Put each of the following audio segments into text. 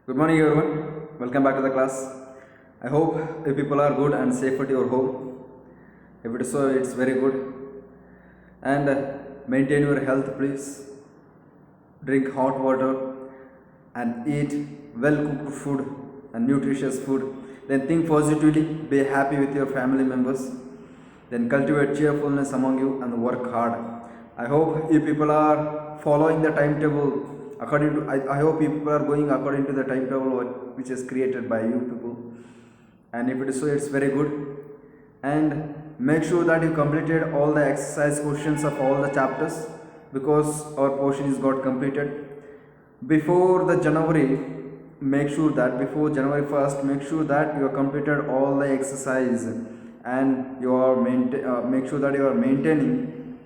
Good morning, everyone. Welcome back to the class. I hope you people are good and safe at your home. If it is so, it's very good. And maintain your health, please. Drink hot water and eat well cooked food and nutritious food. Then think positively, be happy with your family members. Then cultivate cheerfulness among you and work hard. I hope you people are following the timetable according to. I hope you people are going according to the timetable which is created by you people. And if it is so, it's very good. And make sure that you completed all the exercise questions of all the chapters because our portion is got completed before the January. Make sure that before January 1st, make sure that you have completed all the exercise and you are make sure that you are maintaining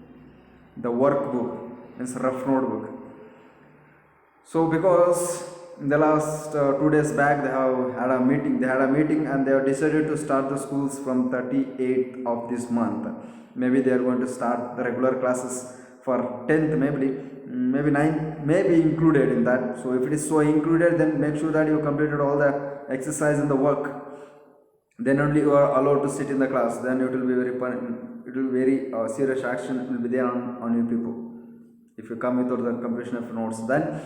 the workbook, means rough notebook. So because in the last 2 days back they have had a meeting and they have decided to start the schools from 38th of this month. Maybe they are going to start the regular classes for 10th, maybe 9th may be included in that. So if it is so included, then make sure that you completed all the exercise and the work. Then only you are allowed to sit in the class. Then it will be very serious action will be there on you people. If you come without the completion of notes, then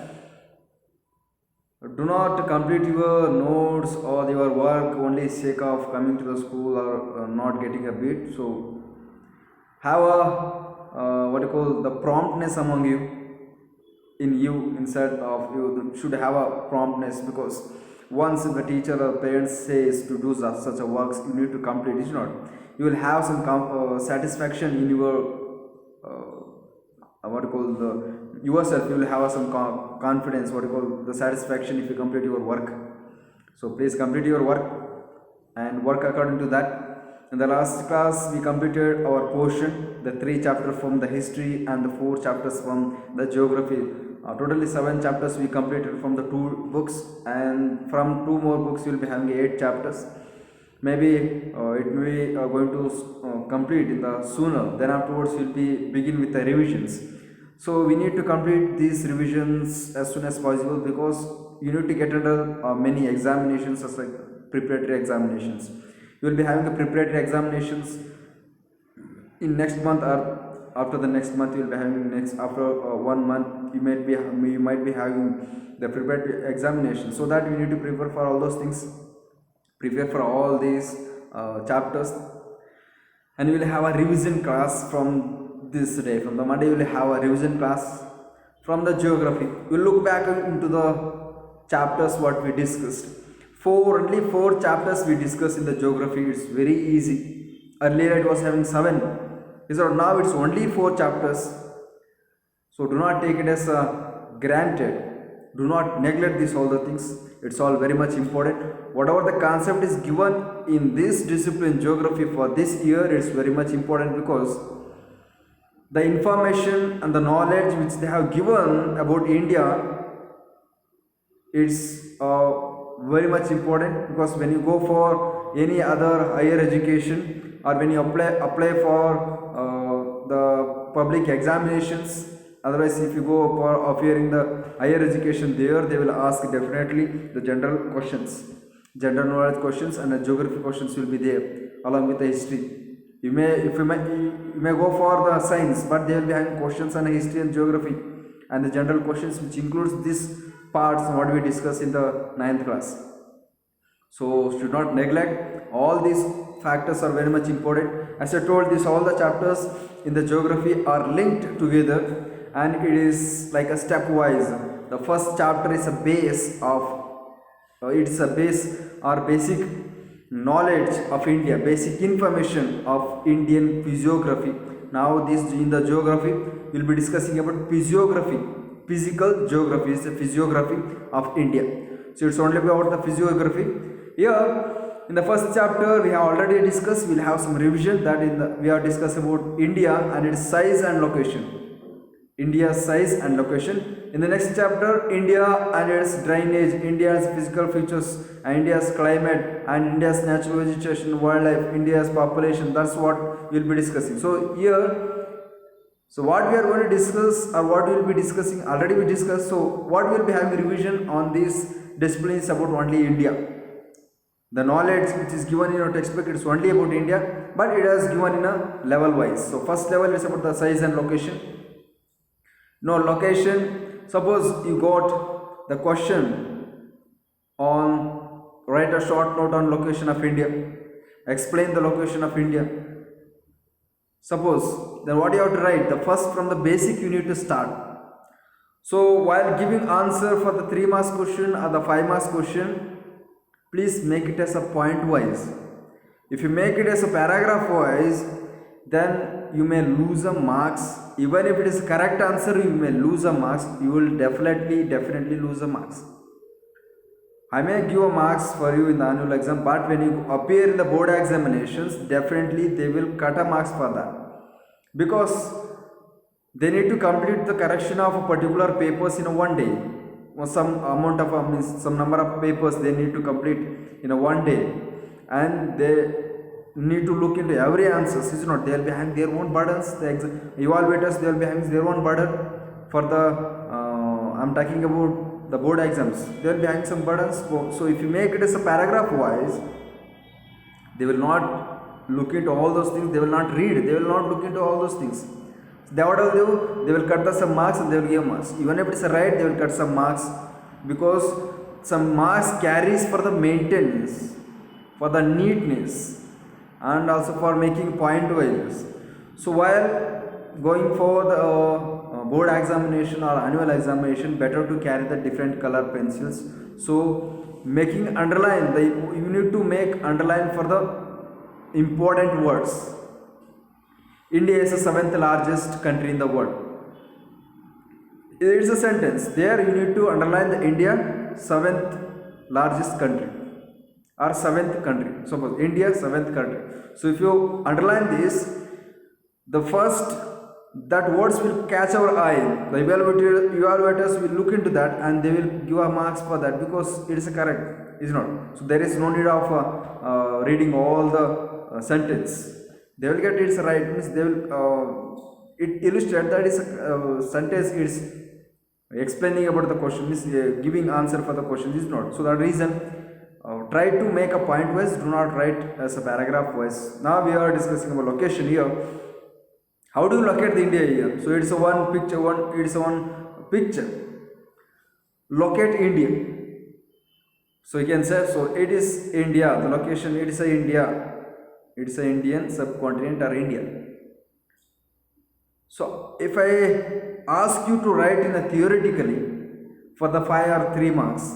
do not complete your notes or your work only sake of coming to the school or not getting a beat. So have a what you call the promptness among you, inside of you should have a promptness, because once the teacher or parents says to do such a works, you need to complete. It's not, you will have some satisfaction in your what you call the yourself. You will have some confidence, what you call the satisfaction, if you complete your work. So please complete your work and work according to that. In the last class we completed our portion, the 3 chapters from the history and the 4 chapters from the geography. Totally 7 chapters we completed from the 2 books, and from 2 more books we will be having 8 chapters. Maybe it may be going to complete in the sooner. Then afterwards we will be begin with the revisions. So we need to complete these revisions as soon as possible, because you need to get under many examinations as like preparatory examinations. You will be having the preparatory examinations in next month, or after the next month you will be having after 1 month you might be having the preparatory examination. So that you need to prepare for all those things, prepare for all these chapters, and you will have a revision class from this day. From the Monday you will have a revision class from the geography. You will look back into the chapters what we discussed. Only 4 chapters we discussed in the geography. It's very easy. Earlier it was having 7. Now it's only 4 chapters. So do not take it as granted. Do not neglect these all the things. It's all very much important. Whatever the concept is given in this discipline, geography, for this year, it's very much important, because the information and the knowledge which they have given about India, it's very much important, because when you go for any other higher education, or when you apply for the public examinations, otherwise if you go for appearing the higher education, there they will ask definitely the general questions, general knowledge questions, and the geography questions will be there along with the history. You may go for the science, but they will be having questions on history and geography and the general questions, which includes these parts what we discussed in the 9th class. So should not neglect. All these factors are very much important. As I told, all the chapters in the geography are linked together, and it is like a stepwise. The first chapter is a base or basic knowledge of India, basic information of Indian physiography. Now this in the geography we will be discussing about physiography. Physical geography is the physiography of India. So it's only about the physiography. Here in the first chapter we have already discussed. We'll have some revision that we are discussing about India and its size and location. India's size and location. In the next chapter, India and its drainage, India's physical features, and India's climate, and India's natural vegetation, wildlife, India's population. That's what we'll be discussing. So here So what we are going to discuss, or what we will be discussing, already we discussed. So what we will be having revision on these disciplines about only India. The knowledge which is given in your textbook, it's only about India, but it is given in a level wise. So first level is about the size and location. No location. Suppose you got the question on, write a short note on location of India. Explain the location of India. Suppose, then what you have to write? The first, from the basic you need to start. So while giving answer for the 3 marks question or the 5 marks question, please make it as a point wise. If you make it as a paragraph wise, then you may lose a marks. Even if it is correct answer, you may lose a marks. You will definitely lose a marks. I may give a marks for you in the annual exam, but when you appear in the board examinations, definitely they will cut a marks for that, because they need to complete the correction of a particular papers in a one day, or some amount of means some number of papers they need to complete in a one day, and they need to look into every answers. Is not, they will be having their own burdens. The evaluators, they will be having their own burden for the I'm talking about the board exams. They will be having some burdens. So if you make it as a paragraph wise, they will not look into all those things. They will not read. They will not look into all those things. So they what will do? They will cut the some marks and they will give marks. Even if it is a right, they will cut some marks, because some marks carries for the maintenance, for the neatness, and also for making point wise. So while going for the board examination or annual examination, better to carry the different color pencils. So making underline, you need to make underline for the important words. India is the 7th largest country in the world. It is a sentence. There you need to underline the India 7th largest country or 7th country. Suppose India 7th country. So if you underline this, the first that words will catch our eye. The evaluators will look into that and they will give a marks for that, because it is correct, is not. So there is no need of reading all the sentence. They will get it's right, means they will it illustrate that is sentence is explaining about the question, means giving answer for the question, is not. So that reason, try to make a point wise, do not write as a paragraph wise. Now we are discussing about location here. How do you locate the India here? So it's a one picture. Locate India. So you can say, so it is India. The location, it is a India. It's an Indian subcontinent or India. So if I ask you to write in a theoretically for the 5 or 3 marks,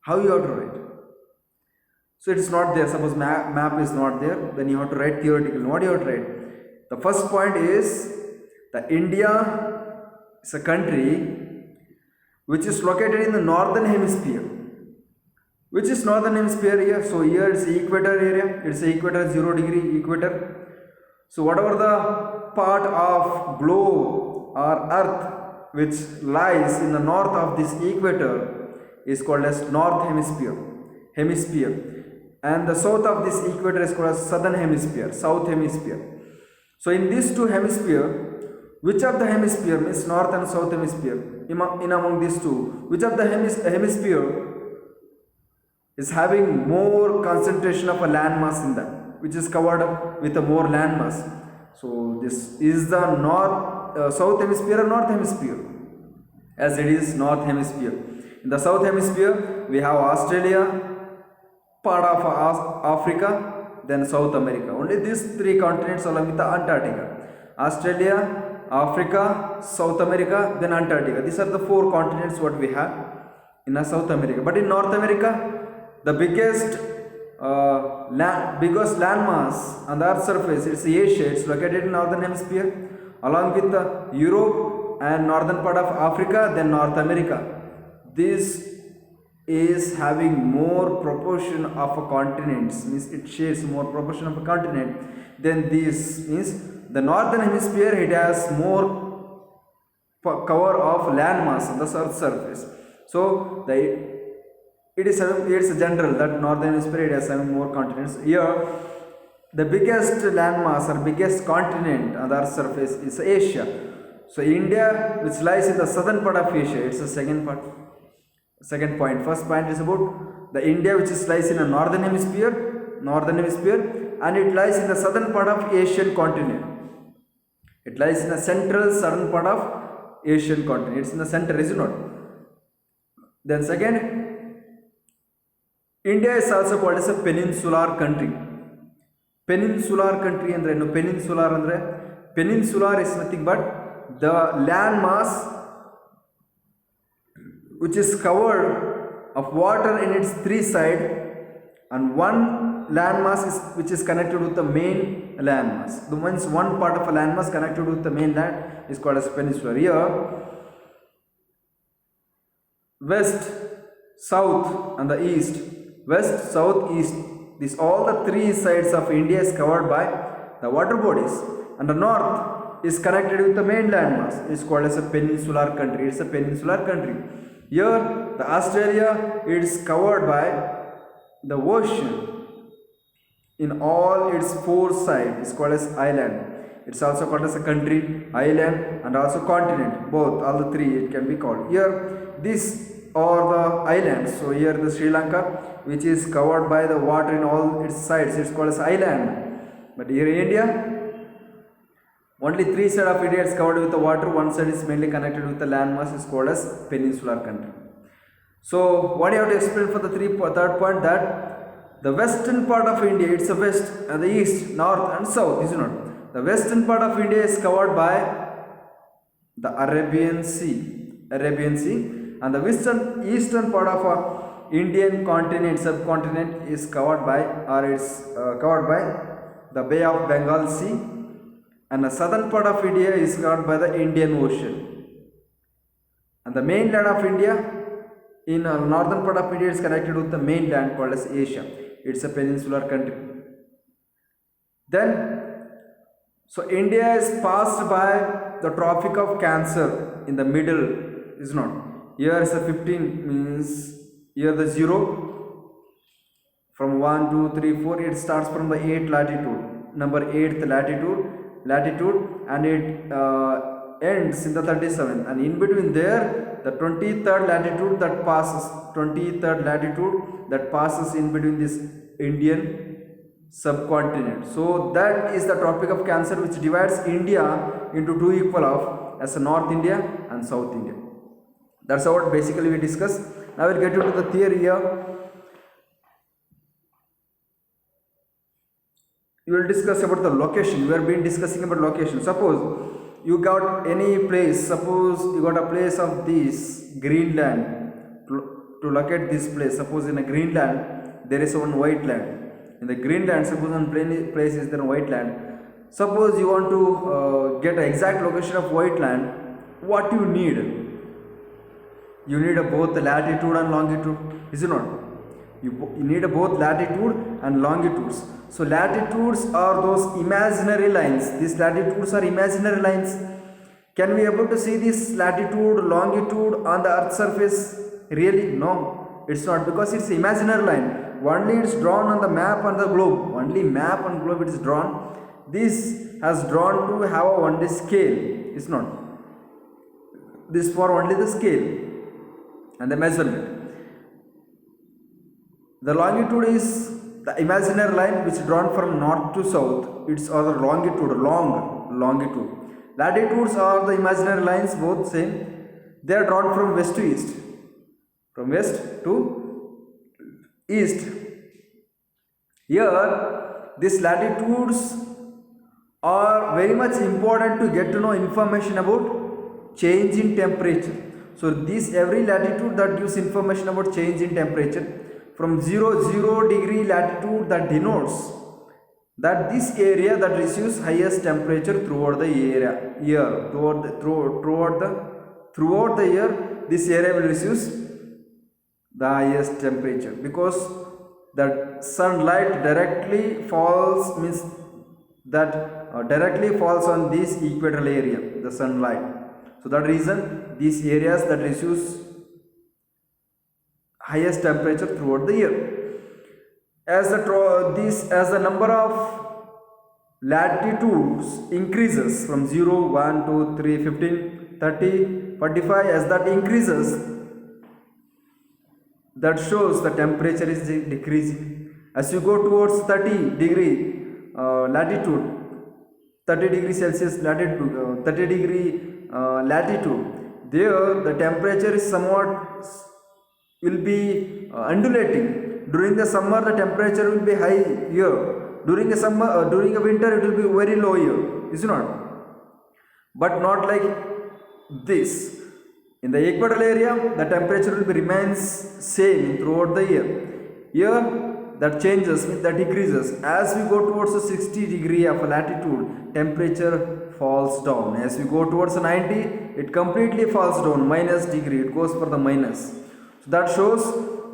how you have to write? So it's not there. Suppose map is not there, then you have to write theoretically. What do you have to write? The first point is that India is a country which is located in the northern hemisphere. Which is northern hemisphere here? So here it's the equator area. It's the equator, 0 degree equator. So whatever the part of globe or earth which lies in the north of this equator is called as north hemisphere. And the south of this equator is called as southern hemisphere, south hemisphere. So in these two hemisphere, which of the hemisphere, means north and south hemisphere, in among these two, which of the hemisphere is having more concentration of a landmass in that, which is covered with a more landmass? So this is the south hemisphere or north hemisphere? As it is north hemisphere. In the south hemisphere, we have Australia, part of Africa, then South America. Only these 3 continents along with the Antarctica. Australia, Africa, South America, then Antarctica. These are the 4 continents what we have in South America. But in North America, the biggest landmass on the Earth's surface, it's Asia. It's located in northern hemisphere, along with the Europe and northern part of Africa, then North America. This is having more proportion of a continent, means it shares more proportion of a continent. Then this means the northern hemisphere, it has more cover of landmass on the Earth's surface. So it's a general that northern hemisphere, it has having more continents. Here the biggest landmass or biggest continent on the earth's surface is Asia. So India, which lies in the southern part of Asia, it's the second part. Second point. First point is about the India, which lies in a northern hemisphere, and it lies in the southern part of Asian continent. It lies in the central southern part of Asian continent. It's in the center, is it not? Then second, India is also called as a peninsular country. Peninsular country andre no peninsular is nothing but the land mass which is covered of water in its three sides, and one landmass which is connected with the main landmass. The one part of a landmass connected with the mainland is called as peninsular. Here, west, south, and the east. West, south, east. These all the three sides of India is covered by the water bodies, and the north is connected with the main landmass. It's called as a peninsular country. It's a peninsular country. Here, the Australia is covered by the ocean in all its four sides. It's called as island. It's also called as a country, island, and also continent. Both, all the three, it can be called. Here, these are the islands. So here, the Sri Lanka, which is covered by the water in all its sides, it's called as island. But here in India, only three sides of India is covered with the water. One side is mainly connected with the landmass, is called as peninsular country. So what you have to explain for the third point, that the western part of India, it's the west and the east, north and south, is it not? The western part of India is covered by the Arabian Sea, and the eastern part of Indian continent, subcontinent, is covered by, covered by the Bay of Bengal Sea, and the southern part of India is covered by the Indian Ocean. And the mainland of India, in northern part of India, is connected with the mainland called as Asia. It's a peninsular country. Then, so India is passed by the Tropic of Cancer in the middle, is not? Here is a 15, means here the 0 from 1, 2, 3, 4, it starts from the 8th latitude, number 8th latitude, and it ends in the 37th, and in between there the 23rd latitude that passes in between this Indian subcontinent. So that is the Tropic of Cancer, which divides India into two equal of as a North India and South India. That's what basically we discuss. Now we'll get into the theory here. You will discuss about the location. We have been discussing about location. Suppose you got any place, suppose you got a place of this Greenland, to locate this place. Suppose in a Greenland there is one white land. In the Greenland, suppose one place is there a white land. Suppose you want to get an exact location of white land, what you need? You need both latitude and longitude, is it not? You need both latitude and longitudes. So latitudes are those imaginary lines. These latitudes are imaginary lines. Can we able to see this latitude, longitude on the earth's surface? Really? No, it's not, because it's imaginary line. Only it's drawn on the map and the globe. Only map and globe it is drawn. This has drawn to have a only scale. It's not. This for only the scale and the measurement. The longitude is the imaginary line which is drawn from north to south. It's other longitude, longitude. Latitudes are the imaginary lines, both same. They are drawn from west to east. From west to east. Here, these latitudes are very much important to get to know information about change in temperature. So this every latitude that gives information about change in temperature. From 0 degree latitude, that denotes that this area that receives highest temperature throughout the year. Throughout the year, this area will receive the highest temperature, because the sunlight directly falls, means that directly falls on this equatorial area, the sunlight. So that reason these areas that receives highest temperature throughout the year. As the number of latitudes increases from 0, 1, 2, 3, 15, 30, 45. As that increases, that shows the temperature is decreasing. As you go towards 30 degree latitude, 30 degree Celsius latitude, 30 degree latitude, there the temperature is somewhat will be undulating. During the summer the temperature will be high here. During the summer, during the winter it will be very low here, is it not? But not like this. In the equatorial area, the temperature will be remains same throughout the year. Here, that changes, that decreases. As we go towards the 60 degree of latitude, temperature falls down. As we go towards the 90, it completely falls down, minus degree. It goes for the minus. So that shows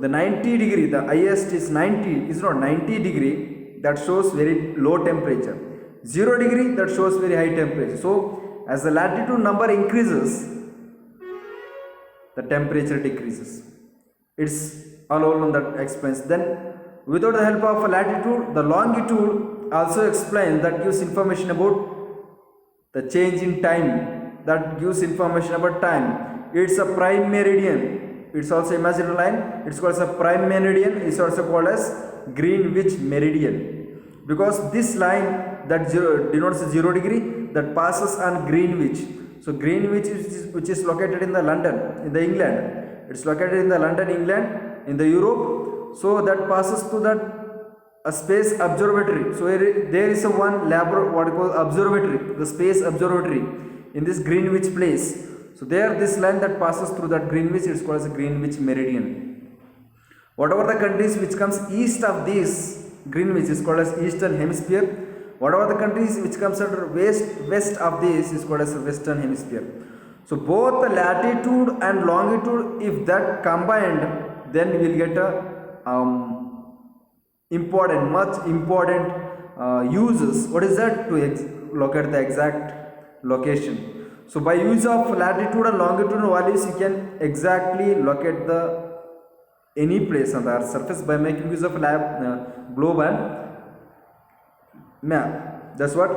the 90 degree. The highest is 90. Is not 90 degree. That shows very low temperature. 0 degree, that shows very high temperature. So as the latitude number increases, the temperature decreases. It's all on that explains. Then without the help of a latitude, the longitude also explains, that gives information about the change in time, that gives information about time. It's a prime meridian. It's also imaginary line. It's called as a prime meridian. It's also called as Greenwich meridian, because this line that denotes 0 degree, that passes on Greenwich. So Greenwich which is located in the London, in the England. It's located in the London, England, in the Europe. So that passes to that a space observatory. So there is a one what you call observatory, the space observatory in this Greenwich place. So there, this line that passes through that Greenwich, it's called as a Greenwich meridian. Whatever the countries which comes east of this Greenwich is called as Eastern Hemisphere. Whatever the countries which comes under west of this is called as Western Hemisphere. So both the latitude and longitude, if that combined, then we will get a much important uses. What is that? To locate the exact location. So by use of latitude and longitude values, you can exactly locate the any place on the Earth's surface by making use of globe and map. That's what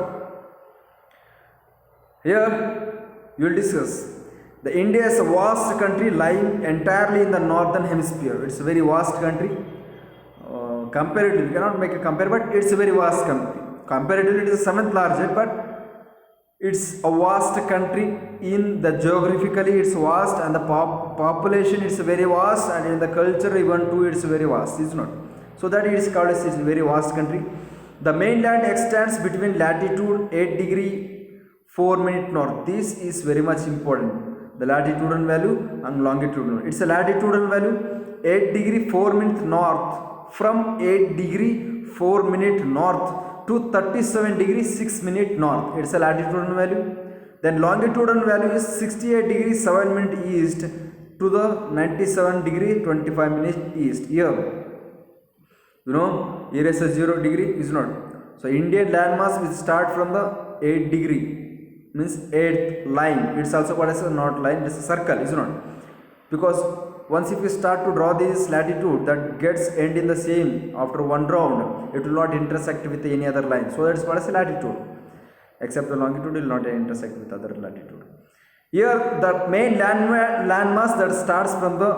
here you will discuss. The India is a vast country lying entirely in the northern hemisphere. It's a very vast country. Comparatively, we cannot make a compare, but it's a very vast country. Comparatively, it is the 7th largest, but it's a vast country. In the geographically, it's vast, and the population is very vast, and in the culture even too, it's very vast. It's not. So that it is called as a very vast country. The mainland extends between latitude 8 degree 4 minute north. This is very much important. The latitudinal value and longitudinal. It's a latitudinal value 8 degree 4 minute north, from 8 degree 4 minute north to 37 degree 6 minute north. It's a latitudinal value. Then longitudinal value is 68 degree 7 minute east to the 97 degree 25 minute east. Here, here is a 0 degree, is not. So Indian landmass will start from the 8 degree, means 8th line. It's also called as a not line. It's a circle, is not. Because once if you start to draw this latitude, that gets end in the same after one round, it will not intersect with any other line. So that's called as a latitude. Except the longitude will not intersect with other latitude. Here the main landmass that starts from the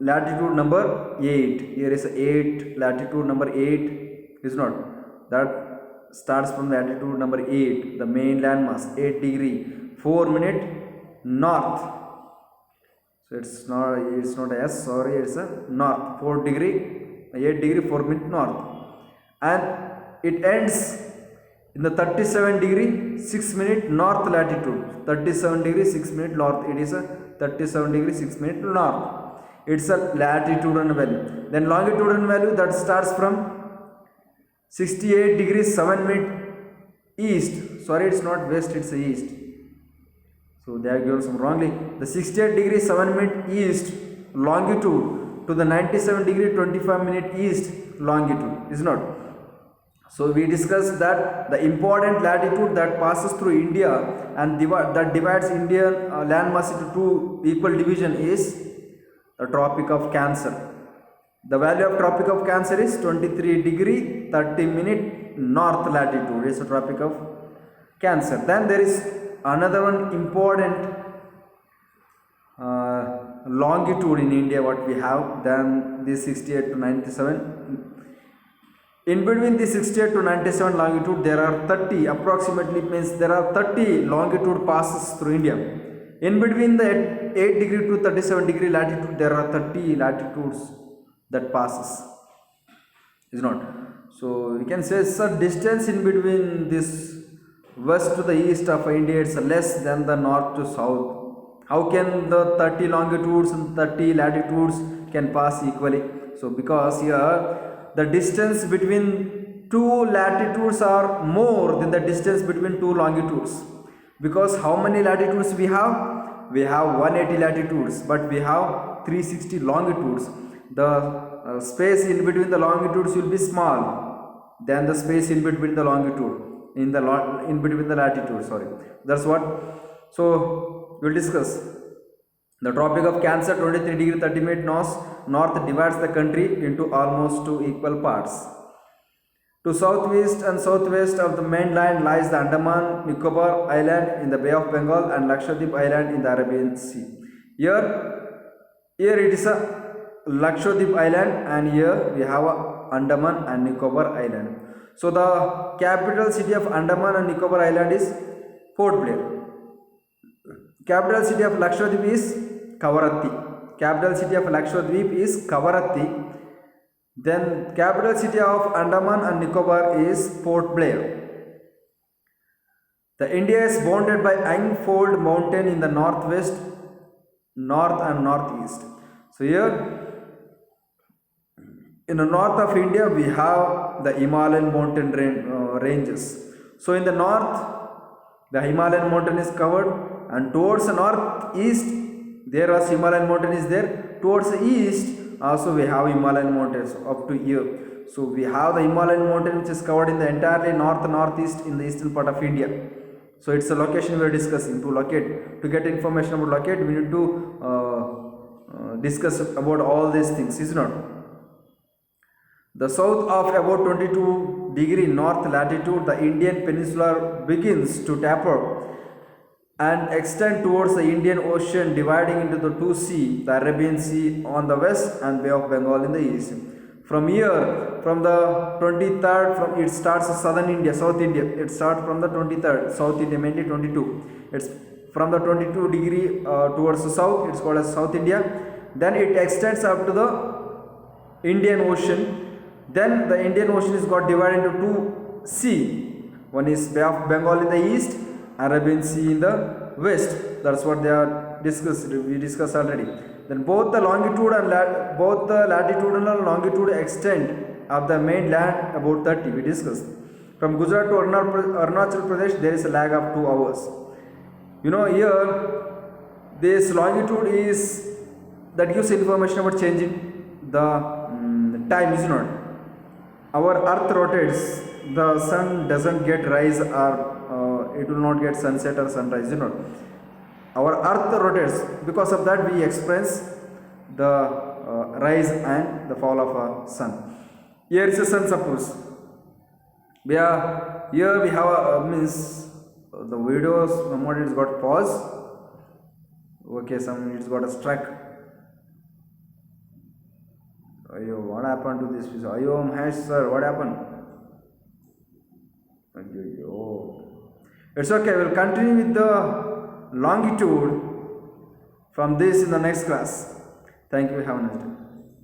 latitude number 8. Here is 8, latitude number 8 is not. That starts from latitude number 8, the main landmass, 8 degree 4 minute north. So it's not S, sorry, it's a north, 4 degree 8 degree 4 minute north, and it ends in the 37 degree 6 minute north latitude. 37 degree 6 minute north. It is a 37 degree 6 minute north. It's a latitudinal value. Then longitudinal value that starts from 68 degree 7 minute east. Sorry, it's not west, it's east. So they have given some wrongly. The 68 degree 7 minute east longitude to the 97 degree 25 minute east longitude, is not. So we discussed that the important latitude that passes through India and that divides Indian landmass into two equal division is the Tropic of Cancer. The value of Tropic of Cancer is 23 degree 30 minute north latitude. It's a Tropic of Cancer. Then there is another one important longitude in India what we have, then this 68 to 97. In between the 68 to 97 longitude there are 30 approximately, means there are 30 longitude passes through India. In between the 8 degree to 37 degree latitude there are 30 latitudes that passes, is not. So you can say the distance in between this west to the east of India is less than the north to south. How can the 30 longitudes and 30 latitudes can pass equally? So because here the distance between two latitudes are more than the distance between two longitudes. Because how many latitudes we have? We have 180 latitudes, but we have 360 longitudes. The space in between the longitudes will be small than the space in between the longitude in between the latitude. Sorry, that's what. So we'll discuss. The Tropic of Cancer, 23 degree 30 minute north divides the country into almost two equal parts. To southeast and southwest of the mainland lies the Andaman Nicobar Island in the Bay of Bengal and Lakshadweep Island in the Arabian Sea. Here it is a Lakshadweep Island, and here we have a Andaman and Nicobar Island. So the capital city of Andaman and Nicobar Island is Port Blair. Capital city of Lakshadweep is Kavaratti. Capital city of Lakshadweep is Kavaratti. Then capital city of Andaman and Nicobar is Port Blair. The India is bounded by Angfold Mountain in the northwest, north and northeast. So here in the north of India we have the Himalayan mountain ranges. So in the north the Himalayan mountain is covered, and towards the northeast there was Himalayan mountain is there. Towards the east also we have Himalayan mountains up to here. So we have the Himalayan mountain which is covered in the entirely northeast in the eastern part of India. So it's a location we are discussing. To get information about locate, we need to discuss about all these things, is not. The south of about 22 degree north latitude, the Indian peninsula begins to taper and extend towards the Indian Ocean, dividing into the two seas, the Arabian Sea on the west and Bay of Bengal in the east. From here, from the 23rd, it starts southern India, South India. It starts from the 23rd, South India, mainly 22. It's from the 22 degree towards the south, it's called as South India. Then it extends up to the Indian Ocean. Then the Indian Ocean is got divided into two seas. One is Bay of Bengal in the east, Arabian Sea in the west. That's what they are discussed. We discussed already. Then both the longitude and both the latitudinal and longitude extent of the main land about 30. We discussed. From Gujarat to Arunachal Pradesh there is a lag of 2 hours. You know, here this longitude is that gives information about changing the time, is not. Our earth rotates, the sun doesn't get rise or it will not get sunset or sunrise, you know. Our earth rotates, because of that we experience the rise and the fall of a sun. Here is the sun, suppose. Here we have means the videos somewhat it's got pause. Okay, it's got a struck. Ayo, what happened to this video? Ayo, Mahesh sir, what happened? Ayo. It's okay, we'll continue with the longitude from this in the next class. Thank you, have a nice day.